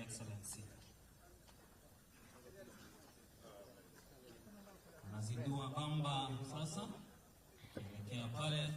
Excellency. Nazindua kwamba sasa kuelekea pale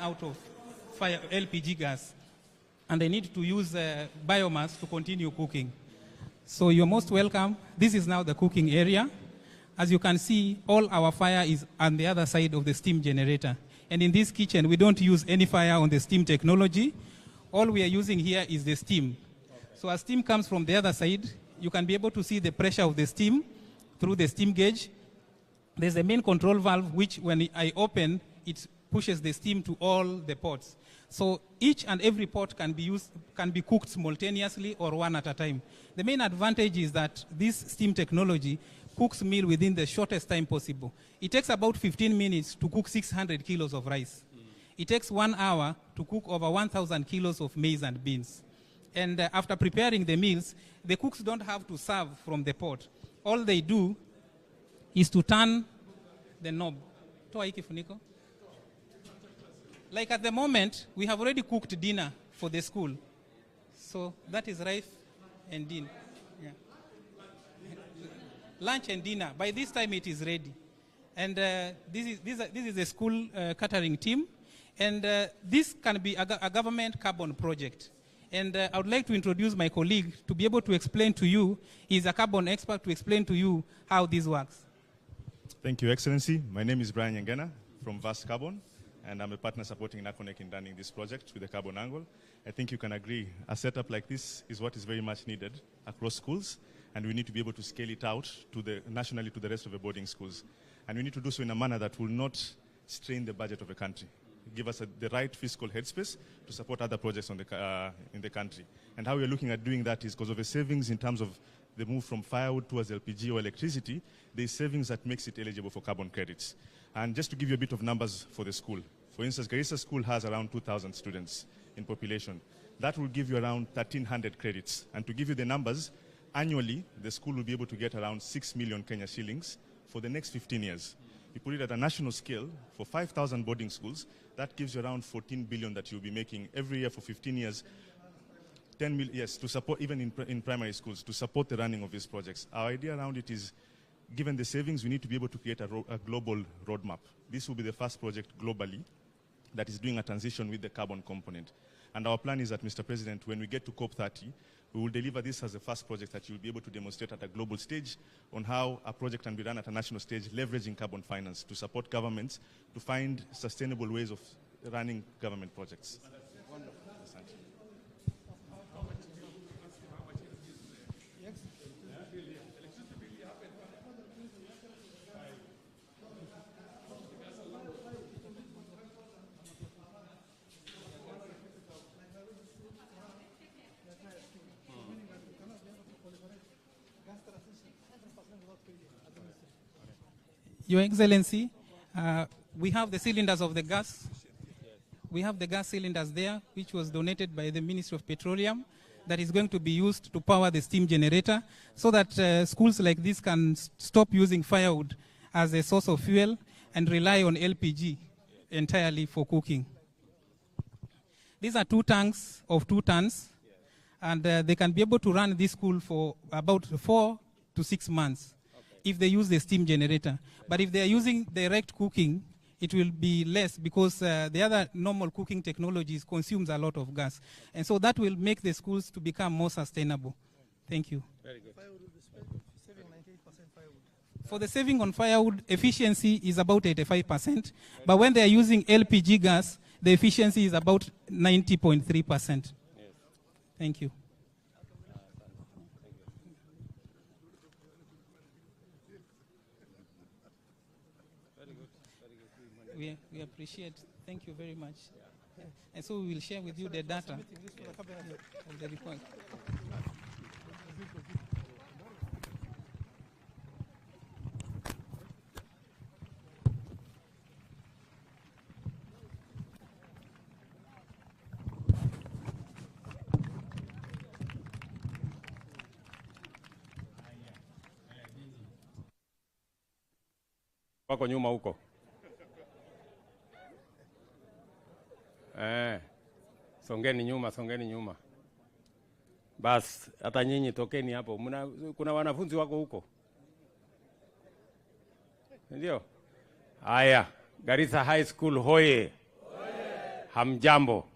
out of fire LPG gas, and they need to use biomass to continue cooking. So you're most welcome. This is now the cooking area. As you can see, all our fire is on the other side of the steam generator. And in this kitchen, we don't use any fire on the steam technology. All we are using here is the steam. So as steam comes from the other side, you can be able to see the pressure of the steam through the steam gauge. There's a main control valve, which when I open, it pushes the steam to all the pots. So each and every pot can be cooked simultaneously or one at a time. The main advantage is that this steam technology cooks meal within the shortest time possible. It takes about 15 minutes to cook 600 kilos of rice. It takes 1 hour to cook over 1,000 kilos of maize and beans. And after preparing the meals, the cooks don't have to serve from the pot. All they do is to turn the knob. Toa hii kifuniko. Like at the moment, we have already cooked dinner for the school. So that is rice and dinner. Yeah. Lunch and dinner. By this time, it is ready. And this is a school catering team. And this can be a government carbon project. And I would like to introduce my colleague to be able to explain to you. He's a carbon expert to explain to you how this works. Thank you, Excellency. My name is Brian Nyangena from Vast Carbon, and I'm a partner supporting NACONEC in running this project with the carbon angle. I think you can agree a setup like this is what is very much needed across schools, and we need to be able to scale it out to nationally to the rest of the boarding schools. And we need to do so in a manner that will not strain the budget of the country. Give us the right fiscal headspace to support other projects in the country. And how we're looking at doing that is because of the savings in terms of the move from firewood towards LPG or electricity, there's savings that makes it eligible for carbon credits. And just to give you a bit of numbers for the school, for instance, Garissa School has around 2,000 students in population. That will give you around 1,300 credits. And to give you the numbers, annually, the school will be able to get around 6 million Kenya shillings for the next 15 years. You put it at a national scale, for 5,000 boarding schools, that gives you around 14 billion that you'll be making every year for 15 years. 10 million, yes, to support, even in primary schools, to support the running of these projects. Our idea around it is, given the savings, we need to be able to create a global roadmap. This will be the first project globally that is doing a transition with the carbon component. And our plan is that, Mr. President, when we get to COP30, we will deliver this as the first project that you'll be able to demonstrate at a global stage on how a project can be run at a national stage, leveraging carbon finance to support governments to find sustainable ways of running government projects. Your Excellency, We have the cylinders of the gas. We have the gas cylinders there, which was donated by the Ministry of Petroleum, that is going to be used to power the steam generator, so that schools like this can stop using firewood as a source of fuel and rely on LPG entirely for cooking. These are 2 tanks of 2 tons, and they can be able to run this school for about 4 to 6 months if they use the steam generator. But if they are using direct cooking, it will be less, because the other normal cooking technologies consumes a lot of gas. And so that will make the schools to become more sustainable. Thank you. Very good. Saving 98% firewood. For the saving on firewood, efficiency is about 85%. But when they are using LPG gas, the efficiency is about 90.3%. Yes. Thank you. We appreciate. Thank you very much. Yeah. And so we will share with you the data of the report. Wako nyuma huko. Songeni nyuma. Bas, hata nyinyi tokeni hapo. Kuna wanafunzi wako huko. Ndio? Haya, Garissa High School hoye. Hamjambo.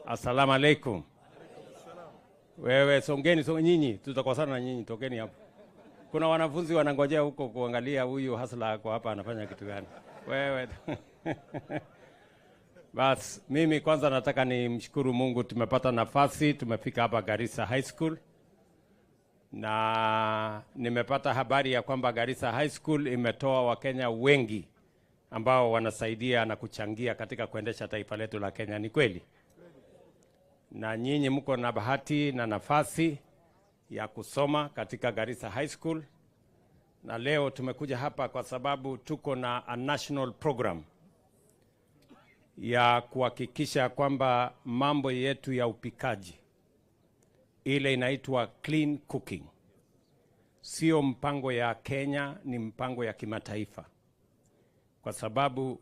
Assalamu alaikum. Wewe songeni nyinyi, tutakosana na nyinyi, tokeni hapo. Kuna wanafunzi wanangojea huko kuangalia huyu hasla yako hapa anafanya kitu gani. Wewe. Bas, mimi kwanza nataka nimshukuru Mungu, tumepata nafasi, tumefika hapa Garissa High School. Na nimepata habari ya kwamba Garissa High School imetoa Wakenya wengi ambao wanasaidia na kuchangia katika kuendesha taifa letu la Kenya. Ni kweli? Na nyinyi mko na bahati na nafasi ya kusoma katika Garissa High School. Na leo tumekuja hapa kwa sababu tuko na a national program ya kuhakikisha kwamba mambo yetu ya upikaji ile inaitwa clean cooking sio mpango ya Kenya, ni mpango ya kimataifa, kwa sababu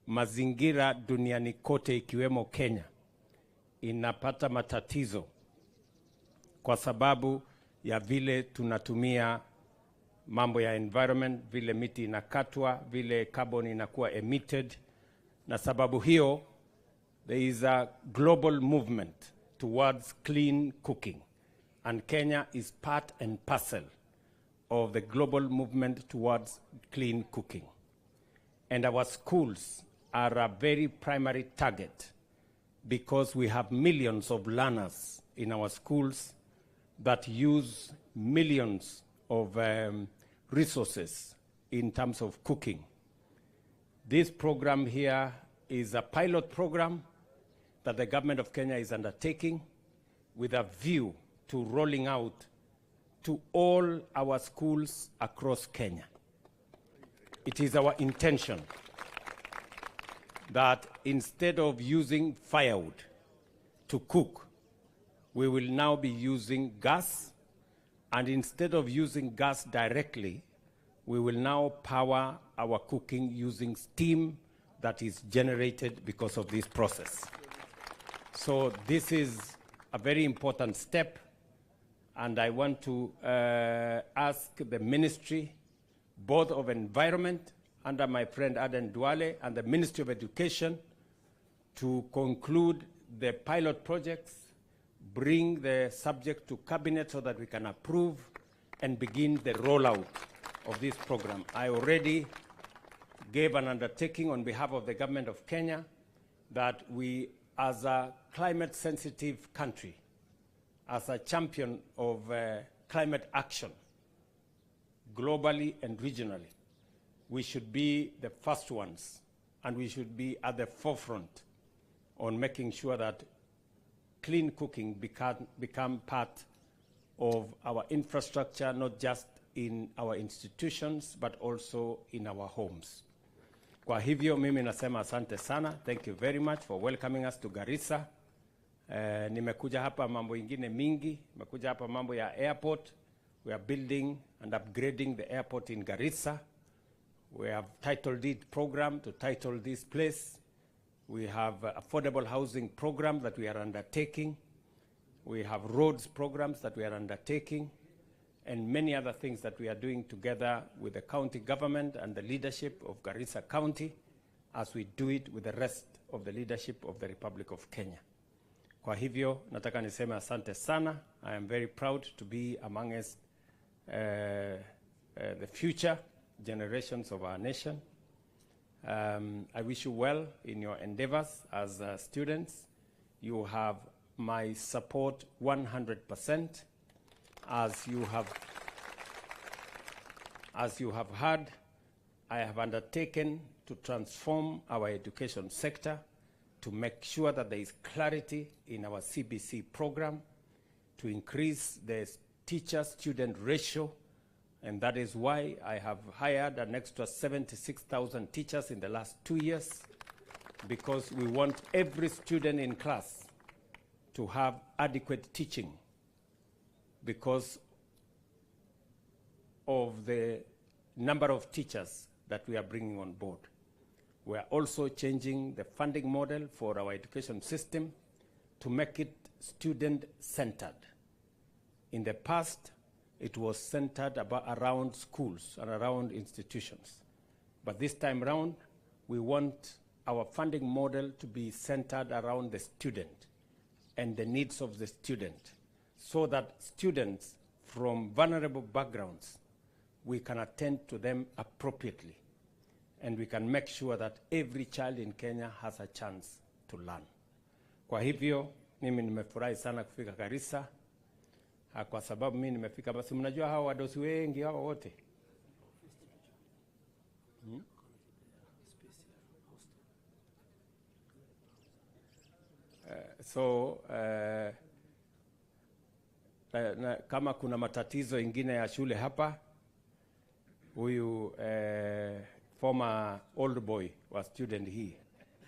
mazingira duniani kote ikiwemo Kenya inapata matatizo kwa sababu ya vile tunatumia mambo ya environment, vile miti inakatwa, vile carbon inakuwa emitted. Na sababu hiyo, there is a global movement towards clean cooking. And Kenya is part and parcel of the global movement towards clean cooking. And our schools are a very primary target because we have millions of learners in our schools that use millions of resources in terms of cooking. This program here is a pilot program that the government of Kenya is undertaking with a view to rolling out to all our schools across Kenya. It is our intention that instead of using firewood to cook, we will now be using gas, and instead of using gas directly, we will now power our cooking using steam that is generated because of this process. So this is a very important step, and I want to ask the Ministry, both of Environment, under my friend Aden Duale, and the Ministry of Education, to conclude the pilot projects, bring the subject to Cabinet so that we can approve and begin the rollout of this program. I already gave an undertaking on behalf of the government of Kenya that we, as a climate-sensitive country, as a champion of climate action, globally and regionally, we should be the first ones, and we should be at the forefront on making sure that clean cooking become part of our infrastructure, not just in our institutions, but also in our homes. Kwa hivyo mimi nasema asante sana. Thank you very much for welcoming us to Garissa. Nimekuja hapa mambo ingine mingi. Nimekuja hapa mambo ya airport. We are building and upgrading the airport in Garissa. We have title deed program to title this place. We have affordable housing program that we are undertaking. We have roads programs that we are undertaking, and many other things that we are doing together with the county government and the leadership of Garissa County, as we do it with the rest of the leadership of the Republic of Kenya. Kwa hivyo, nataka niseme asante sana. I am very proud to be amongst the future generations of our nation. I wish you well in your endeavors as students. You have my support 100%. As you have heard, I have undertaken to transform our education sector to make sure that there is clarity in our CBC program, to increase the teacher-student ratio, and that is why I have hired an extra 76,000 teachers in the last 2 years, because we want every student in class to have adequate teaching because of the number of teachers that we are bringing on board. We are also changing the funding model for our education system to make it student-centered. In the past, it was centered around schools and around institutions. But this time round, we want our funding model to be centered around the student and the needs of the student, so that students from vulnerable backgrounds, we can attend to them appropriately, and we can make sure that every child in Kenya has a chance to learn. Kwa hivyo, mimi nimefurahi sana kufika Garissa, kwa sababu mimi nimefika, basi mnajua hawa wadosi wengi hawa wote. Kama kuna matatizo ingine ya shule hapa, huyu former old boy wa student hii,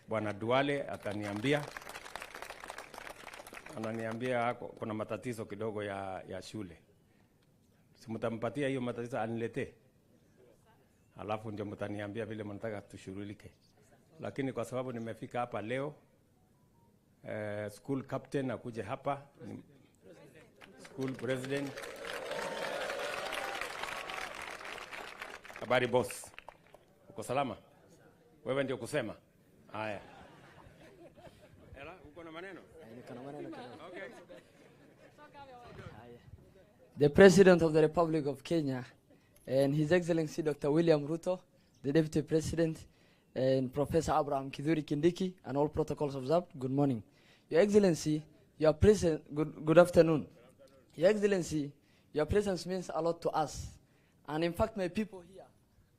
Bwana Duale, ataniambia, ananiambia kuna matatizo kidogo ya shule. Simutampatia hiyo matatizo anilete, alafu ndio mtaniambia vile mnataka tushughulike. Lakini kwa sababu nimefika hapa leo, school captain akuje hapa, school president. Habari boss, uko salama? Wewe ndio kusema? Haya. Ela, uko na maneno? Okay. The President of the Republic of Kenya and His Excellency Dr. William Ruto, the Deputy President, and Professor Abraham Kidhuri Kindiki, and all protocols observed, good morning. Your Excellency, your presence, good afternoon. Your Excellency, your presence means a lot to us. And in fact, my people here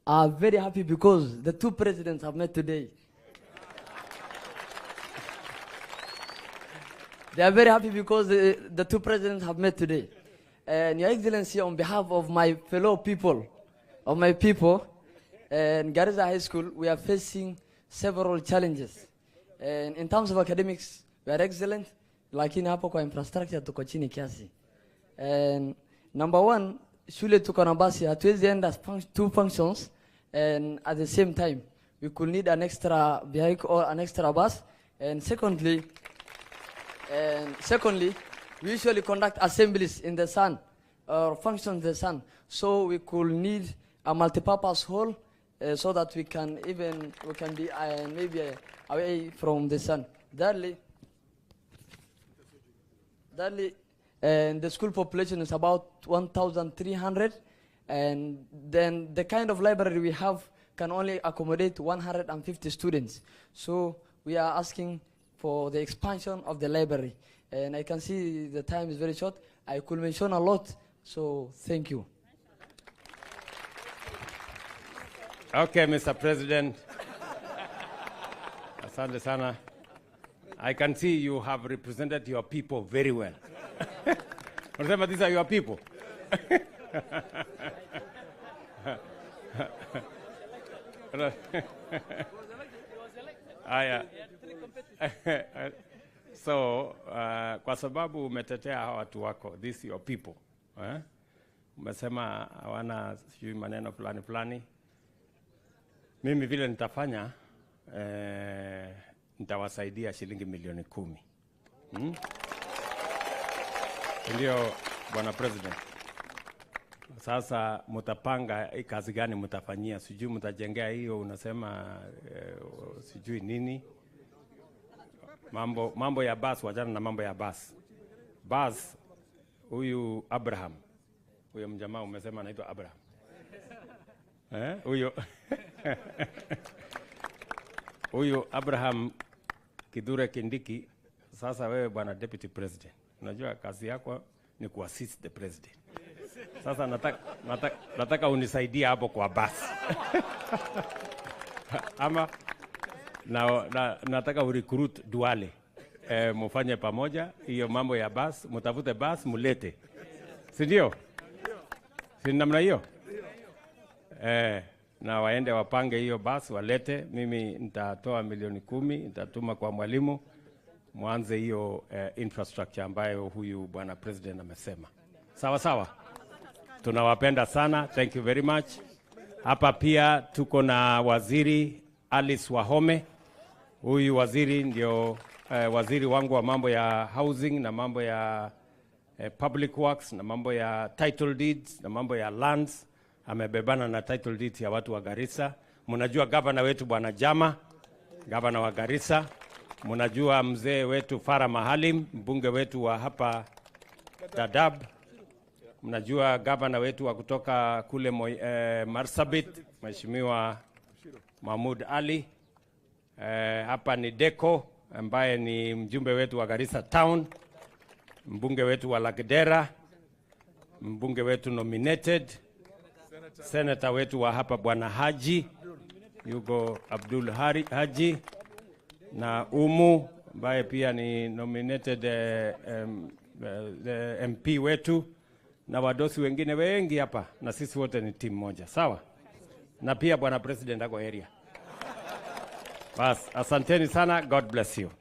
are very happy because the two presidents have met today. They are very happy because the two presidents have met today. And Your Excellency, on behalf of my fellow people, and Garissa High School, we are facing several challenges. And in terms of academics, we are excellent, lakini hapo kwa infrastructure tuko chini kiasi. And number one, shule tuko na basi, hatuwezi enda two functions, and at the same time, we could need an extra vehicle or an extra bus. And secondly, we usually conduct assemblies in the sun, or functions in the sun. So we could need a multipurpose hall so that we can be maybe away from the sun. Thirdly, the school population is about 1,300, and then the kind of library we have can only accommodate 150 students. So we are asking for the expansion of the library. And I can see the time is very short. I could mention a lot, so thank you. Okay, Mr. President. Asante sana. I can see you have represented your people very well. Remember, these are your people. sababu umetetea hawa watu wako, this your people. Umesema hawana sijui maneno fulani fulani. Mimi vile nitafanya, nitawasaidia shilingi milioni 10. Ndio Bwana President. Sasa mtapanga kazi gani mtafanyia? Sijui mtajengea hiyo unasema sijui nini. Mambo ya bus, wajana na mambo ya bus. Bus, huyu Abraham. Huyo mjamaa umesema anaitwa Abraham. Huyo huyo Abraham Kithure Kindiki. Sasa wewe Bwana Deputy President, unajua kazi yako ni kuassist the president. Sasa nataka unisaidie hapo kwa bus. Ama nataka urecruit Duale. Mufanye pamoja hiyo mambo ya bus, mtafute bus mulete. Si ndio? Si namna hiyo? Na waende wapange hiyo bus walete. Mimi nitatoa milioni 10, nitatuma kwa mwalimu mwanze hiyo infrastructure ambayo huyu Bwana President amesema. Sawa sawa. Tunawapenda sana. Thank you very much. Hapa pia tuko na waziri Alice Wahome. Huyu waziri ndio waziri wangu wa mambo ya housing na mambo ya public works na mambo ya title deeds na mambo ya lands. Amebebana na title deeds ya watu wa Garissa. Mnajua gavana wetu Bwana Jama, gavana wa Garissa. Mnajua mzee wetu Farah Mahalim, mbunge wetu wa hapa Dadaab. Mnajua gavana wetu wa kutoka kule Marsabit, Mheshimiwa Mahmoud Ali. Hapa ni Deko ambaye ni mjumbe wetu wa Garissa Town, mbunge wetu wa Lagdera, mbunge wetu nominated, senator wetu wa hapa Bwana Haji, Yugo Abdul Haji, na Umu ambaye pia ni nominated MP wetu, na wadosi wengine wengi hapa, na sisi wote ni timu moja. Sawa? Na pia Bwana President ako area. Bas, asanteni sana. God bless you.